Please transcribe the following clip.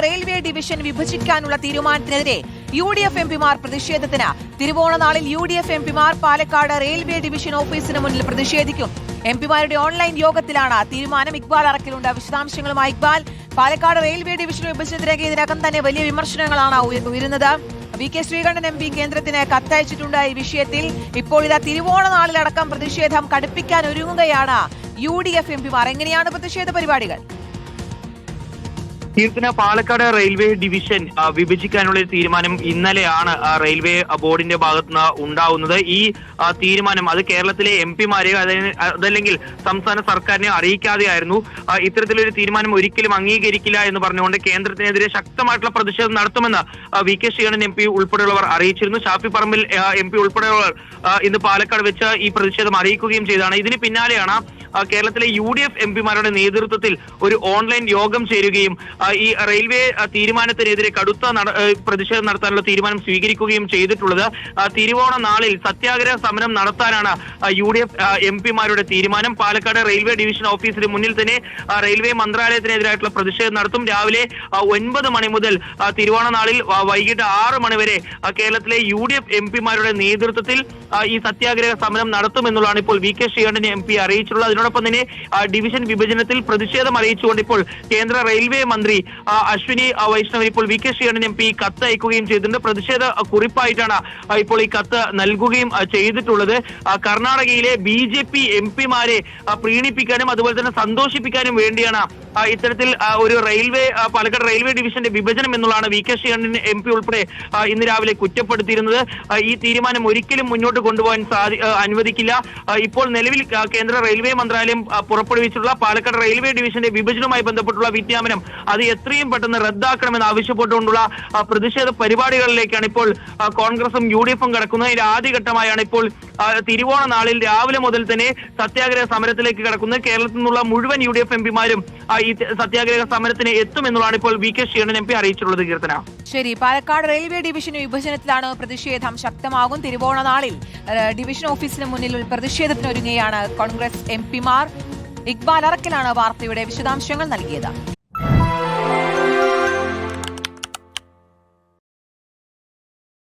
Railway division വിഭജിക്കാനുള്ള തീരുമാനത്തിനെതിരെ UDF എംപിമാർ പ്രതിഷേധത്തിന്. തിരുവോണനാളിൽ UDF എംപിമാർ പാലക്കാട് റെയിൽവേ ഡിവിഷൻ ഓഫീസിന് മുന്നിൽ പ്രതിഷേധിക്കും. എംപിമാരുടെ ഓൺലൈൻ യോഗത്തിലാണ് തീരുമാനം. ഇക്ബാൽ അറക്കലുണ്ട് വിശദാംശങ്ങളുമായി. ഇക്ബാൽ, പാലക്കാട് റെയിൽവേ ഡിവിഷൻ വിഭജനത്തിലേക്ക് ഇതിനകം തന്നെ വലിയ വിമർശനങ്ങളാണ് ഉയരുന്നത്. VK ശ്രീകണ്ഠൻ MP കേന്ദ്രത്തിന് കത്തയച്ചിട്ടുണ്ട് ഈ വിഷയത്തിൽ. ഇപ്പോൾ ഇതാ തിരുവോണനാളിലടക്കം പ്രതിഷേധം കടുപ്പിക്കാൻ ഒരുങ്ങുകയാണ് UDF എംപിമാർ. എങ്ങനെയാണ് പ്രതിഷേധ പരിപാടികൾ? കീർത്തന, പാലക്കാട് റെയിൽവേ ഡിവിഷൻ വിഭജിക്കാനുള്ള തീരുമാനം ഇന്നലെയാണ് റെയിൽവേ ബോർഡിന്റെ ഭാഗത്തുനിന്ന് ഉണ്ടാവുന്നത്. ഈ തീരുമാനം അത് കേരളത്തിലെ എംപിമാരെ അതല്ലെങ്കിൽ സംസ്ഥാന സർക്കാരിനെ അറിയിക്കാതെയായിരുന്നു. ഇത്തരത്തിലൊരു തീരുമാനം ഒരിക്കലും അംഗീകരിക്കില്ല എന്ന് പറഞ്ഞുകൊണ്ട് കേന്ദ്രത്തിനെതിരെ ശക്തമായിട്ടുള്ള പ്രതിഷേധം നടത്തുമെന്ന് VK ശ്രീകണ്ഠൻ MP ഉൾപ്പെടെയുള്ളവർ അറിയിച്ചിരുന്നു. ഷാഫി പറമ്പിൽ MP ഉൾപ്പെടെയുള്ളവർ ഇന്ന് പാലക്കാട് വെച്ച് ഈ പ്രതിഷേധം അറിയിക്കുകയും ചെയ്തതാണ്. ഇതിന് പിന്നാലെയാണ് കേരളത്തിലെ UDF എംപിമാരുടെ നേതൃത്വത്തിൽ ഒരു ഓൺലൈൻ യോഗം ചേരുകയും ഈ റെയിൽവേ തീരുമാനത്തിനെതിരെ കടുത്ത പ്രതിഷേധം നടത്താനുള്ള തീരുമാനം സ്വീകരിക്കുകയും ചെയ്തിട്ടുള്ളത്. തിരുവോണ നാളിൽ സത്യാഗ്രഹ സമരം നടത്താനാണ് UDF എംപിമാരുടെ തീരുമാനം. പാലക്കാട് റെയിൽവേ ഡിവിഷൻ ഓഫീസിന് മുന്നിൽ തന്നെ റെയിൽവേ മന്ത്രാലയത്തിനെതിരായിട്ടുള്ള പ്രതിഷേധം നടത്തും. രാവിലെ 9 മണി മുതൽ തിരുവോണ നാളിൽ വൈകിട്ട് 6 മണി വരെ കേരളത്തിലെ UDF എംപിമാരുടെ നേതൃത്വത്തിൽ ഈ സത്യാഗ്രഹ സമരം നടത്തുമെന്നുള്ളതാണ് ഇപ്പോൾ VK ശ്രീകണ്ഠൻ MP അറിയിച്ചിട്ടുള്ളത്. അതിനോടൊപ്പം തന്നെ ഡിവിഷൻ വിഭജനത്തിൽ പ്രതിഷേധം അറിയിച്ചുകൊണ്ട് ഇപ്പോൾ കേന്ദ്ര റെയിൽവേ മന്ത്രി അശ്വിനി വൈഷ്ണവിന് ഇപ്പോൾ VK ശ്രീകണ്ഠൻ MP കത്ത് അയക്കുകയും ചെയ്തിട്ടുണ്ട്. പ്രതിഷേധ കുറിപ്പായിട്ടാണ് ഇപ്പോൾ ഈ കത്ത് നൽകുകയും ചെയ്തിട്ടുള്ളത്. കർണാടകയിലെ BJP എംപിമാരെ പ്രീണിപ്പിക്കാനും അതുപോലെ തന്നെ സന്തോഷിപ്പിക്കാനും വേണ്ടിയാണ് ഇത്തരത്തിൽ ഒരു പാലക്കാട് റെയിൽവേ ഡിവിഷന്റെ വിഭജനം എന്നുള്ളതാണ് VK ശ്രീകണ്ഠൻ MP ഉൾപ്പെടെ ഇന്ന് രാവിലെ കുറ്റപ്പെടുത്തിയിരുന്നത്. ഈ തീരുമാനം ഒരിക്കലും മുന്നോട്ട് കൊണ്ടുപോകാൻ അനുവദിക്കില്ല. ഇപ്പോൾ നിലവിൽ കേന്ദ്ര റെയിൽവേ മന്ത്രാലയം പുറപ്പെടുവിച്ചിട്ടുള്ള പാലക്കാട് റെയിൽവേ ഡിവിഷന്റെ വിഭജനവുമായി ബന്ധപ്പെട്ടുള്ള വിജ്ഞാപനം അത് എത്രയും പെട്ടെന്ന് റദ്ദാക്കണമെന്ന് ആവശ്യപ്പെട്ടുകൊണ്ടുള്ള പ്രതിഷേധ പരിപാടികളിലേക്കാണ് ഇപ്പോൾ കോൺഗ്രസും UDFും കടക്കുന്നത്. ഇതിന്റെ ആദ്യഘട്ടമായാണ് ഇപ്പോൾ തിരുവോണ നാളിൽ രാവിലെ മുതൽ തന്നെ സത്യാഗ്രഹ സമരത്തിലേക്ക് കടക്കുന്നത്. കേരളത്തിൽ നിന്നുള്ള മുഴുവൻ UDF എംപിമാരും ഈ സത്യാഗ്രഹ സമരത്തിന് എത്തുമെന്നുള്ളതാണ് ഇപ്പോൾ VK ശ്രീകണ്ഠൻ MP അറിയിച്ചിട്ടുള്ളത്. കീർത്തന, ശരി. പാലക്കാട് റെയിൽവേ ഡിവിഷൻ വിഭജനത്തിലാണ് പ്രതിഷേധം ശക്തമാകും. തിരുവോണ നാളിൽ ഡിവിഷൻ ഓഫീസിന് മുന്നിൽ പ്രതിഷേധത്തിനൊരുങ്ങുകയാണ് കോൺഗ്രസ് എംപിമാർ. ഇക്ബാൽ അറക്കലാണ് വാർത്തയുടെ വിശദാംശങ്ങൾ നൽകിയത്.